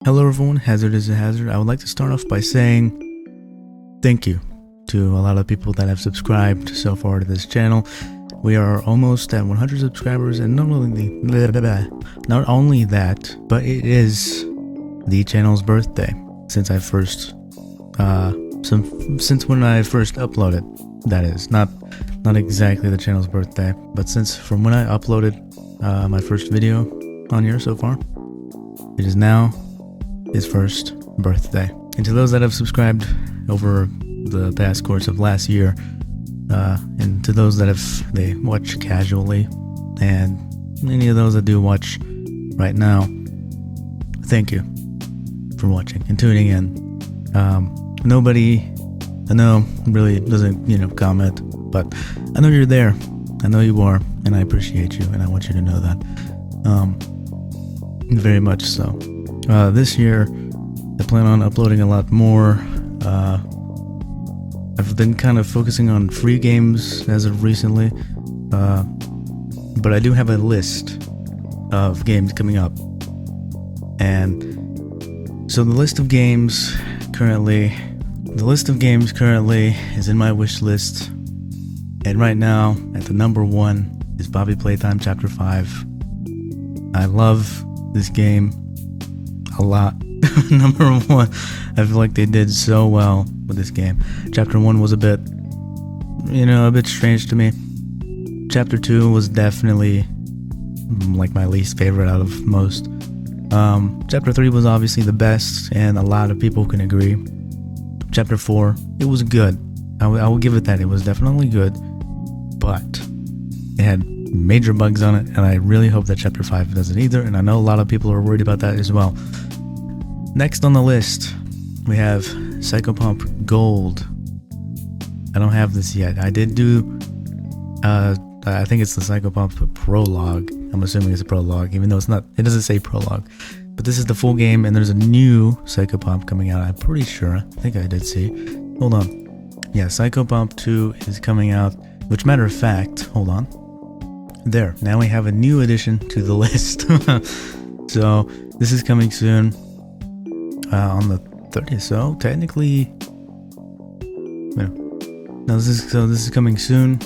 Hello everyone, Hazard is a Hazard. I would like to start off by saying thank you to a lot of people that have subscribed so far to this channel. We are almost at 100 subscribers, and not only that, but it is the channel's birthday since I first since when I first uploaded. That is not exactly the channel's birthday, but since from when I uploaded my first video on here so far, it is now his first birthday. And to those that have subscribed over the past course of last year, and to those that they watch casually, and any of those that do watch right now, thank you for watching and tuning in. Nobody I know really doesn't comment, but I know you're there. I know you are, and I appreciate you, and I want you to know that very much so. This year I plan on uploading a lot more. I've been kind of focusing on free games as of recently, but I do have a list of games coming up, and so the list of games currently is in my wish list, and right now at the number 1 is Bobby Playtime Chapter 5. I love this game a lot. Number 1, I feel like they did so well with this game. Chapter 1 was a bit strange to me. Chapter 2 was definitely like my least favorite out of most. Chapter 3 was obviously the best, and a lot of people can agree. Chapter 4, it was good. I will give it that. It was definitely good, but it had major bugs on it, and I really hope that Chapter 5 doesn't either, and I know a lot of people are worried about that as well. Next on the list, we have Psychopomp Gold. I don't have this yet. I did do, I think it's the Psychopomp prologue. I'm assuming it's a prologue, even though it doesn't say prologue. But this is the full game, and there's a new Psychopomp coming out, I'm pretty sure. I think I did see. Hold on. Yeah, Psychopomp 2 is coming out, which, matter of fact, hold on. There, now we have a new addition to the list. So, this is coming soon. On the 30th, so technically, this is coming soon.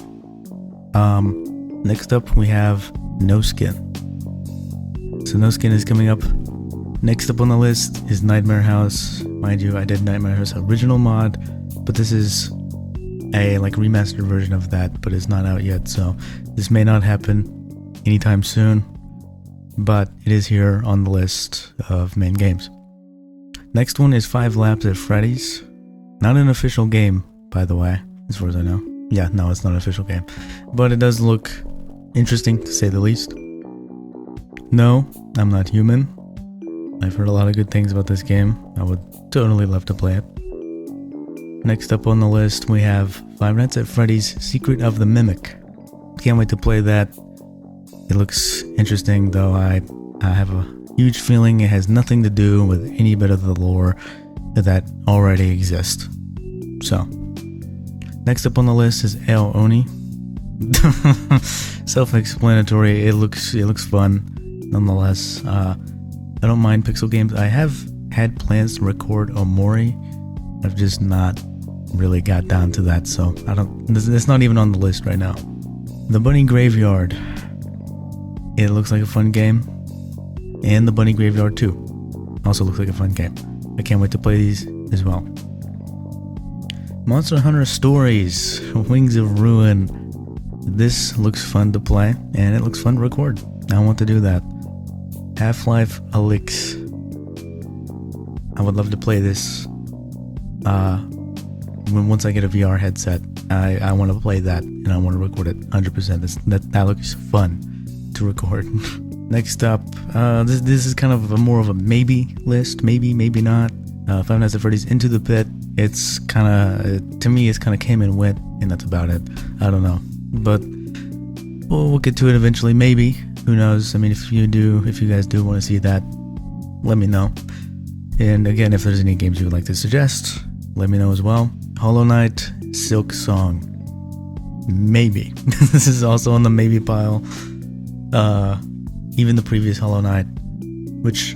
Next up we have No Skin. So No Skin is coming up. Next up on the list is Nightmare House. Mind you, I did Nightmare House original mod, but this is a remastered version of that, but it's not out yet, so this may not happen anytime soon, but it is here on the list of main games. Next one is 5 Laps at Freddy's. Not an official game, by the way, as far as I know. Yeah, no, it's not an official game. But it does look interesting, to say the least. No, I'm Not Human. I've heard a lot of good things about this game. I would totally love to play it. Next up on the list, we have Five Nights at Freddy's Secret of the Mimic. Can't wait to play that. It looks interesting, though I have a huge feeling it has nothing to do with any bit of the lore that already exists. So, next up on the list is Ao Oni. Self-explanatory. It looks fun, nonetheless. I don't mind pixel games. I have had plans to record Omori. I've just not really got down to that, so it's not even on the list right now. The Bunny Graveyard. It looks like a fun game. And the Bunny Graveyard 2 also looks like a fun game. I can't wait to play these as well. Monster Hunter Stories, Wings of Ruin. This looks fun to play, and it looks fun to record. I want to do that. Half-Life Alyx. I would love to play this. Once I get a VR headset, I want to play that, and I want to record it 100%. That looks fun to record. Next up, this is kind of more of a maybe list, maybe not. Five Nights at Freddy's Into the Pit. It's kind of, to me, it's kind of came and went, and that's about it. I don't know, but we'll get to it eventually. Maybe, who knows? I mean, if you guys do want to see that, let me know. And again, if there's any games you would like to suggest, let me know as well. Hollow Knight, Silk Song. Maybe. This is also on the maybe pile. Even the previous Hollow Knight, which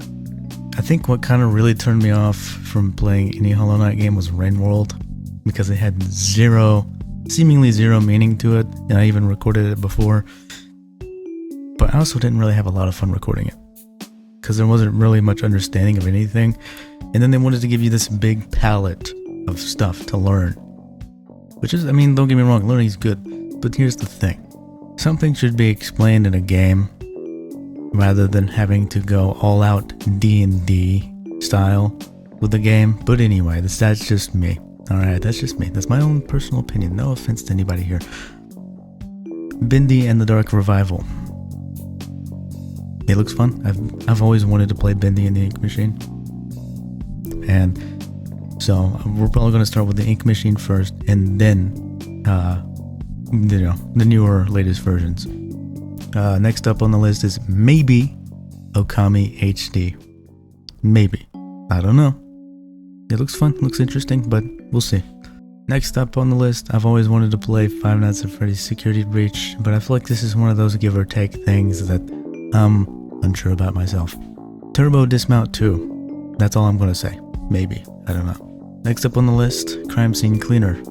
I think what kind of really turned me off from playing any Hollow Knight game was Rain World, because it had seemingly zero meaning to it, and I even recorded it before. But I also didn't really have a lot of fun recording it, because there wasn't really much understanding of anything. And then they wanted to give you this big palette of stuff to learn. Which is, I mean, don't get me wrong, learning is good. But here's the thing. Something should be explained in a game rather than having to go all out D&D style with the game. But anyway, that's just me. Alright, that's just me. That's my own personal opinion. No offense to anybody here. Bindi and the Dark Revival. It looks fun. I've always wanted to play Bindi and the Ink Machine. And so we're probably going to start with the Ink Machine first, and then the newer, latest versions. Next up on the list is maybe Okami HD. Maybe. I don't know. It looks fun, looks interesting, but we'll see. Next up on the list, I've always wanted to play Five Nights at Freddy's Security Breach, but I feel like this is one of those give or take things that I'm unsure about myself. Turbo Dismount 2. That's all I'm going to say. Maybe. I don't know. Next up on the list, Crime Scene Cleaner.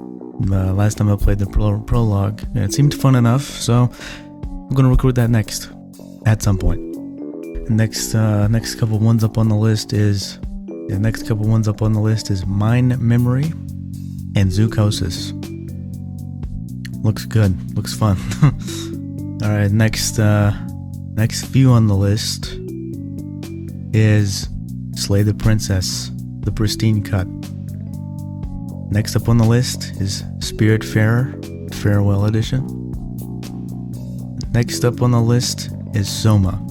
Last time I played the prologue, it seemed fun enough, so I'm going to record that next. At some point. Next couple ones up on the list is... The next couple ones up on the list is Mind Memory and Zoocosis. Looks good. Looks fun. Alright, next few on the list is Slay the Princess, the Pristine Cut. Next up on the list is Spiritfarer, Farewell Edition. Next up on the list is Soma.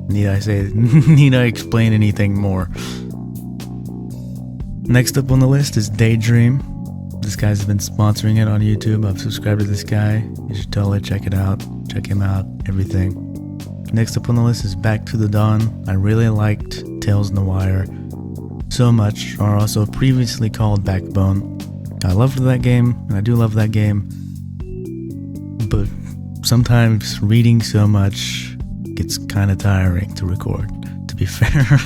Need I explain anything more? Next up on the list is Daydream. This guy's been sponsoring it on YouTube. I've subscribed to this guy. You should totally check it out. Check him out. Everything. Next up on the list is Back to the Dawn. I really liked Tales in the Wire so much, or also previously called Backbone. I loved that game, and I do love that game. But sometimes reading so much gets kind of tiring to record, to be fair.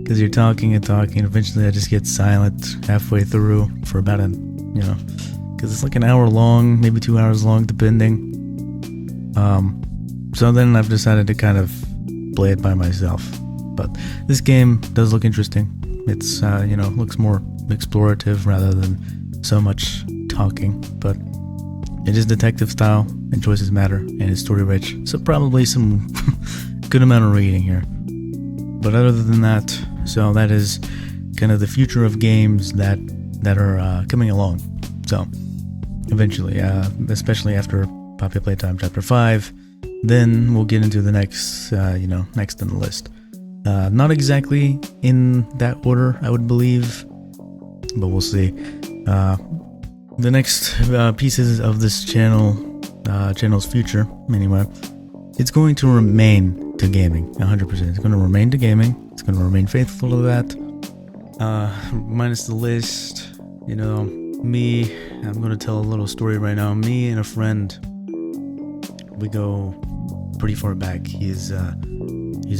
Because you're talking and talking, and eventually I just get silent halfway through for about because it's like an hour long, maybe 2 hours long, depending. So then I've decided to kind of play it by myself. But this game does look interesting. It's, looks more explorative rather than so much talking. But it is detective style, and choices matter, and it's story rich. So probably some good amount of reading here. But other than that, so that is kind of the future of games that are coming along. So eventually, especially after Poppy Playtime Chapter 5, then we'll get into the next, next on the list. Not exactly in that order, I would believe, but we'll see. The next pieces of this channel's future, anyway, it's going to remain to gaming, 100%. It's going to remain to gaming. It's going to remain faithful to that. Minus the list, me, I'm going to tell a little story right now. Me and a friend, we go pretty far back. He's a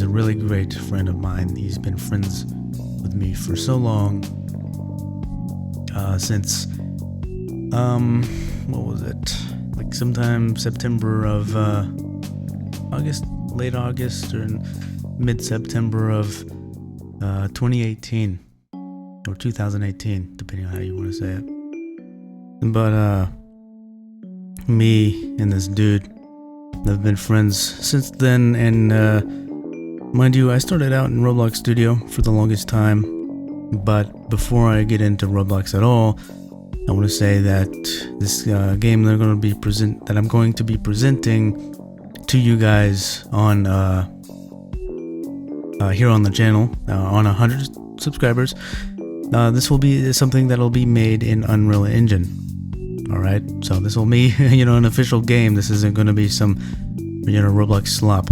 really great friend of mine. He's been friends with me for so long, since what was it, like sometime September of late August or mid-September of 2018 or 2018, depending on how you want to say it. But me and this dude have been friends since then, and mind you, I started out in Roblox Studio for the longest time. But before I get into Roblox at all, I want to say that this game that I'm going to be presenting to you guys on here on the channel on 100 subscribers. This will be something that'll be made in Unreal Engine. All right, so this will be an official game. This isn't going to be some Roblox slop.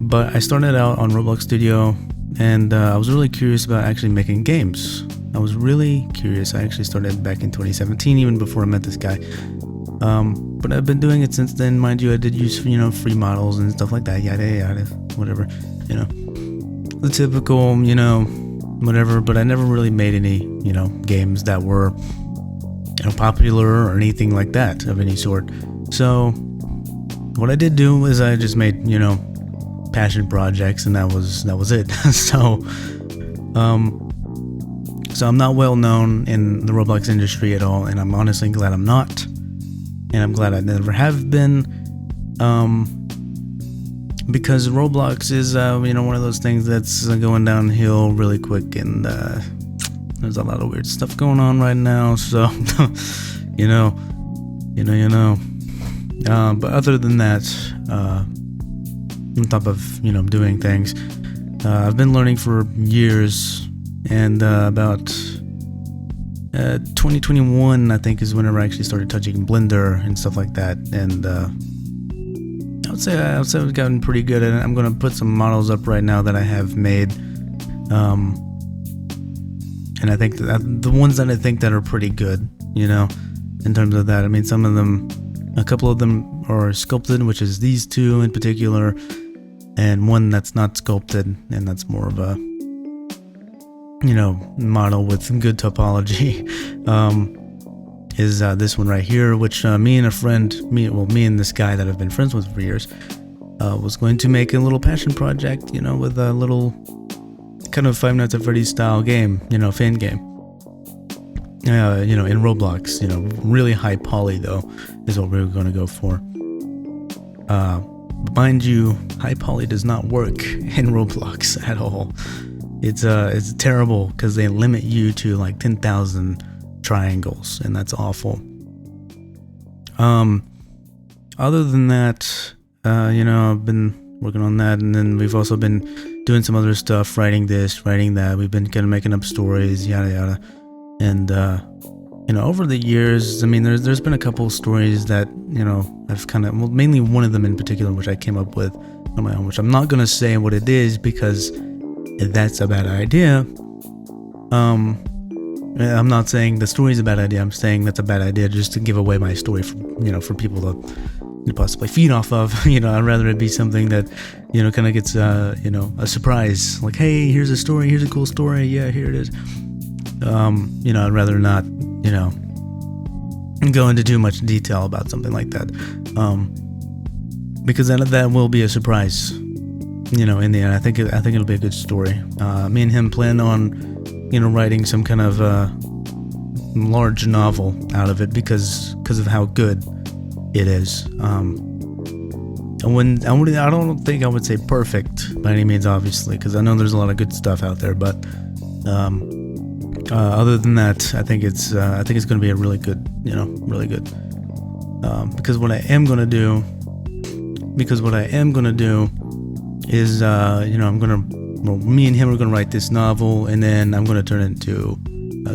But I started out on Roblox Studio, and I was really curious about actually making games. I was really curious. I actually started back in 2017, even before I met this guy. But I've been doing it since then. Mind you, I did use, free models and stuff like that, yada, yada, whatever. the typical, whatever, but I never really made any, games that were, popular or anything like that of any sort. So what I did do is I just made, passion projects, and that was it. So I'm not well known in the Roblox industry at all, and I'm honestly glad I'm not, and I'm glad I never have been, because Roblox is one of those things that's going downhill really quick, and there's a lot of weird stuff going on right now. So but other than that, on top of doing things, I've been learning for years, and about 2021 I think is whenever I actually started touching Blender and stuff like that, and I would say I've gotten pretty good at it. I'm gonna put some models up right now that I have made, and I think that the ones that I think that are pretty good, in terms of that. I mean, a couple of them are sculpted, which is these two in particular, and one that's not sculpted, and that's more of a model with good topology, is this one right here, which me and this guy that I've been friends with for years, was going to make a little passion project, with a little kind of Five Nights at Freddy's style game, fan game, in Roblox, really high poly though, is what we're going to go for. Mind you, high poly does not work in Roblox at all. It's terrible because they limit you to like 10,000 triangles, and that's awful. Other than that, I've been working on that, and then we've also been doing some other stuff, writing this, writing that. We've been kind of making up stories, yada yada, and over the years, I mean, there's been a couple stories that I've mainly one of them in particular, which I came up with on my own, which I'm not gonna say what it is because that's a bad idea. I'm not saying the story's a bad idea. I'm saying that's a bad idea just to give away my story for people to possibly feed off of. I'd rather it be something that kind of gets a surprise, like, hey, here's a story, here's a cool story, yeah, here it is. I'd rather not go into too much detail about something like that, because that will be a surprise. In the end, I think it'll be a good story. Me and him plan on writing some kind of large novel out of it because of how good it is. I don't think I would say perfect by any means, obviously, because I know there's a lot of good stuff out there, but other than that, I think it's going to be a really good, really good. Because what I am going to do is, me and him are going to write this novel, and then I'm going to turn it into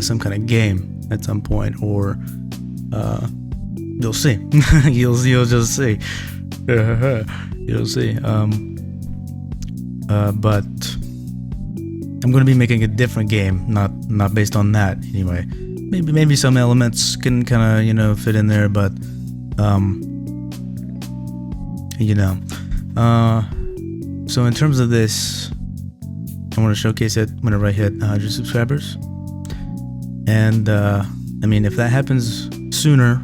some kind of game at some point, or you'll see. you'll just see. You'll see. But I'm going to be making a different game, not based on that anyway. Maybe some elements can kind of fit in there, but so in terms of this, I want to showcase it whenever I hit 100 subscribers. And if that happens sooner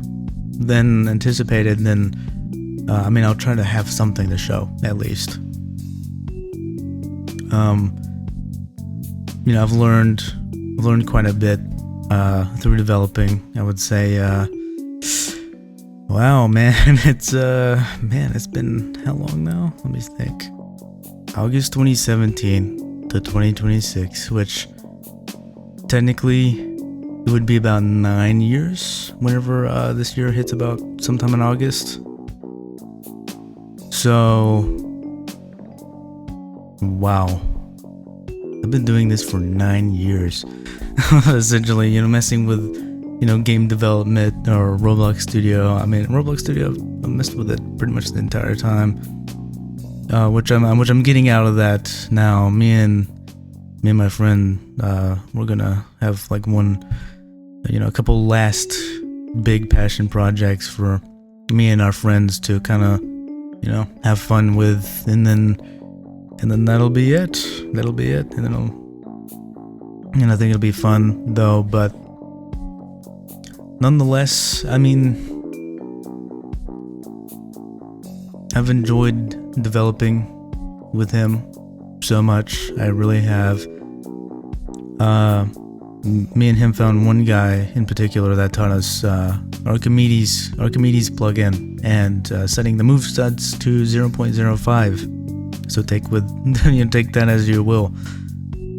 than anticipated, then I'll try to have something to show at least. I've learned quite a bit through developing. I would say, wow, man, it's been how long now? Let me think. August 2017 to 2026, which technically it would be about 9 years whenever this year hits about sometime in August. So, wow. I've been doing this for 9 years. Essentially, messing with, game development or Roblox Studio. Roblox Studio, I've messed with it pretty much the entire time. Which I'm getting out of that now. Me and my friend, we're gonna have like a couple last big passion projects for me and our friends to kind of, have fun with, and then And then that'll be it. And I think it'll be fun though, but nonetheless, I mean, I've enjoyed developing with him so much. I really have. Me and him found one guy in particular that taught us Archimedes plugin and setting the move studs to 0.05. So take that as you will,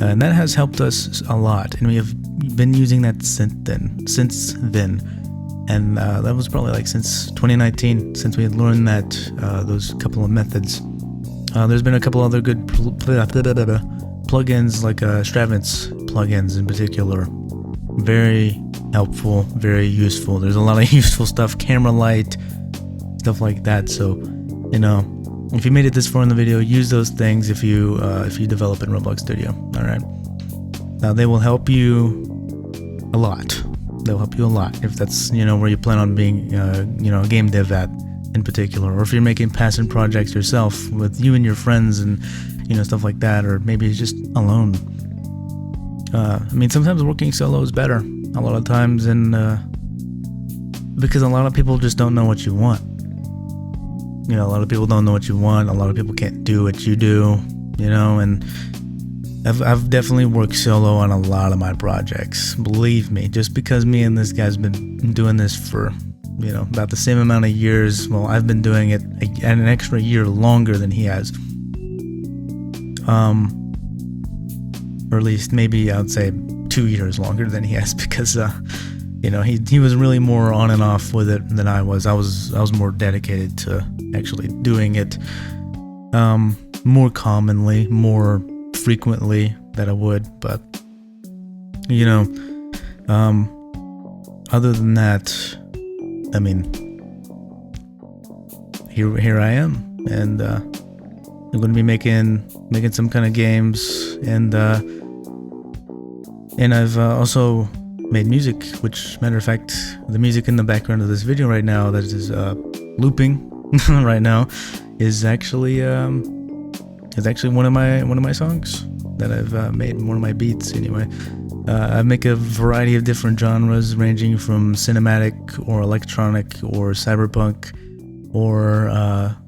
and that has helped us a lot. And we have been using that since then. And that was probably like since 2019, since we had learned that those couple of methods. There's been a couple other good plugins, like Stravance plugins in particular. Very helpful, very useful. There's a lot of useful stuff, camera light, stuff like that. So, if you made it this far in the video, use those things if you develop in Roblox Studio. All right. Now they will help you a lot. They'll help you a lot if that's where you plan on being a game dev at in particular, or if you're making passion projects yourself with you and your friends and stuff like that, or maybe just alone. I mean, sometimes working solo is better a lot of times, and because a lot of people just don't know what you want. A lot of people don't know what you want. A lot of people can't do what you do, and I've definitely worked solo on a lot of my projects. Believe me, just because me and this guy's been doing this for, about the same amount of years. Well, I've been doing it an extra year longer than he has. Or at least maybe I would say 2 years longer than he has, because he was really more on and off with it than I was. I was more dedicated to actually doing it more commonly, more frequently than I would. But other than that, I mean, here I am, and I'm going to be making some kind of games, and I've also made music, which, matter of fact, the music in the background of this video right now that is looping right now is actually one of my songs that I've made, one of my beats anyway. I make a variety of different genres, ranging from cinematic or electronic or cyberpunk or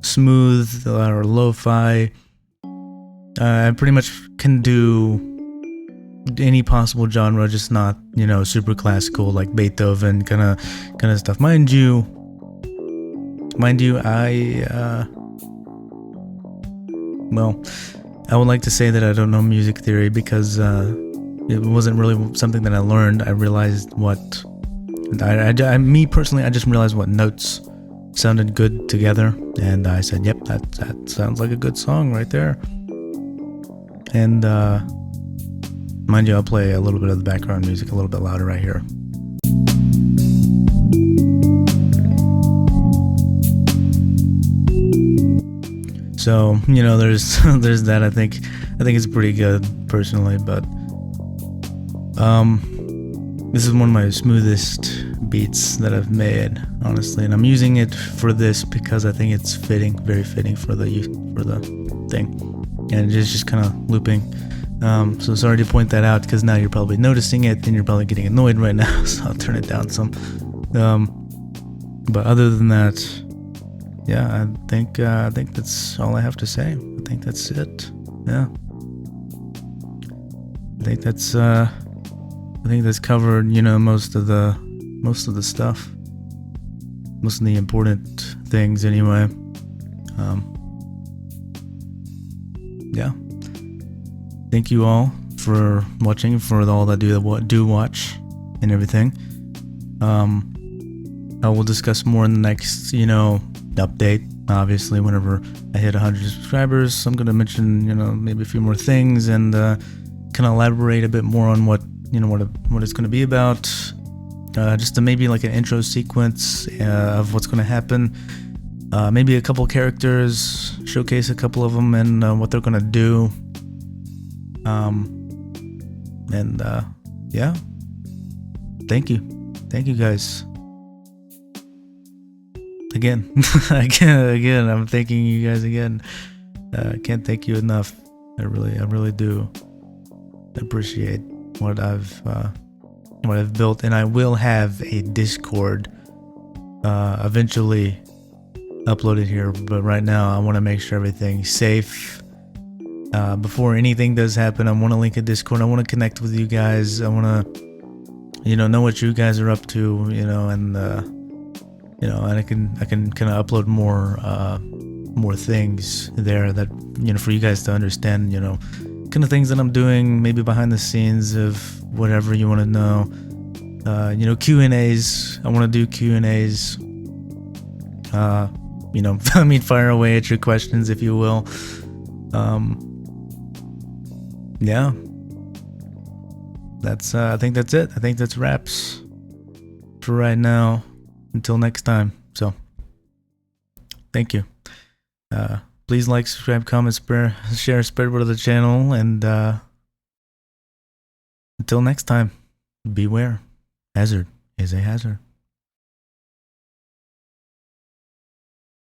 smooth or lo-fi. I pretty much can do any possible genre, just not super classical like Beethoven kind of stuff. Mind you, I would like to say that I don't know music theory, because it wasn't really something that I learned. I realized me personally, I just realized what notes sounded good together, and I said, yep, that sounds like a good song right there. And mind you, I'll play a little bit of the background music a little bit louder right here. So there's that. I think it's pretty good personally, but this is one of my smoothest beats that I've made, honestly, and I'm using it for this because I think it's very fitting for the thing, and it's just kind of looping. So sorry to point that out, because now you're probably noticing it and you're probably getting annoyed right now. So I'll turn it down some. But other than that, yeah, I think that's all I have to say. I think that's it. Yeah, I think that's covered. Most of the stuff, most of the important things, anyway. Yeah. Thank you all for watching, for all that do watch and everything. I will discuss more in the next, update. Obviously, whenever I hit 100 subscribers, I'm gonna mention, maybe a few more things, and kind of elaborate a bit more on what it's gonna be about. Just to maybe like an intro sequence of what's gonna happen. Maybe a couple characters, showcase a couple of them and what they're gonna do. Yeah. Thank you guys. Again, I'm thanking you guys again. Can't thank you enough. I really do appreciate what I've built, and I will have a Discord eventually uploaded here, but right now I want to make sure everything's safe. Before anything does happen, I want to link a Discord. I want to connect with you guys. I want to, know what you guys are up to, and and I can kind of upload more things there that for you guys to understand, kind of things that I'm doing, maybe behind the scenes of whatever you want to know. Q&As. I want to do Q&As. Fire away at your questions, if you will. Yeah. That's I think that's it. I think that's wraps for right now. Until next time. So, thank you. Please like, subscribe, comment, share, spread word of the channel, and until next time, beware. Hazard is a hazard.